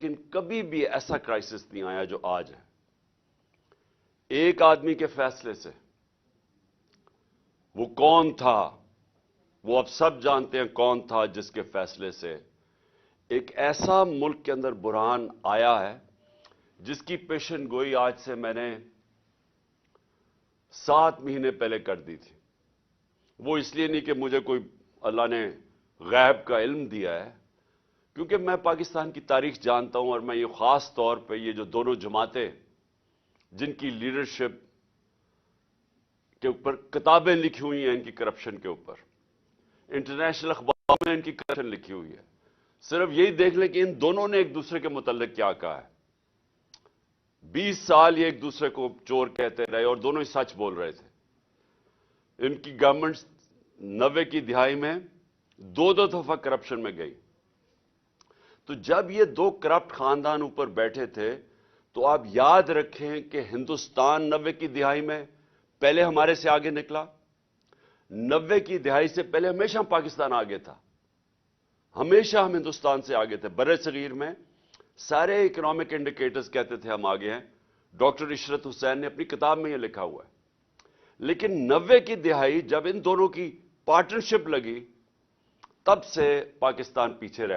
लेकिन कभी भी ऐसा क्राइसिस नहीं आया जो आज है। एक आदमी के फैसले से, वो कौन था, वो अब सब जानते हैं कौन था, जिसके फैसले से एक ऐसा मुल्क के अंदर बुरहान आया है जिसकी पेशन गोई आज से मैंने 7 महीने पहले कर दी थी। वो इसलिए नहीं कि मुझे कोई अल्लाह ने गैब का इल्म दिया है, क्योंकि मैं पाकिस्तान की तारीख जानता हूं और मैं ये खास तौर पे ये जो दोनों जमातें जिनकी लीडरशिप के ऊपर किताबें लिखी हुई हैं, इनकी करप्शन के ऊपर, इंटरनेशनल अखबारों में इनकी करप्शन लिखी हुई है। सिर्फ यही देख लें कि इन दोनों ने एक दूसरे के मुतल्लिक क्या कहा है। 20 साल ये एक दूसरे को चोर कहते रहे और दोनों ही सच बोल रहे थे। इनकी गवर्नमेंट 90 की दिहाई में 2-2 दफा करप्शन में गई। तो जब ये 2 करप्ट खानदान ऊपर बैठे थे, तो आप याद रखें कि हिंदुस्तान 90 की दिहाई में पहले हमारे से आगे निकला। 90 की दिहाई से पहले हमेशा पाकिस्तान आगे था, हमेशा हम हिंदुस्तान से आगे थे। बड़े सगीर में सारे इकोनॉमिक इंडिकेटर्स कहते थे हम आगे हैं। डॉक्टर इशरत हुसैन ने अपनी किताब में यह लिखा हुआ है। लेकिन 90 की दिहाई जब इन दोनों की पार्टनरशिप लगी, तब से पाकिस्तान पीछे रह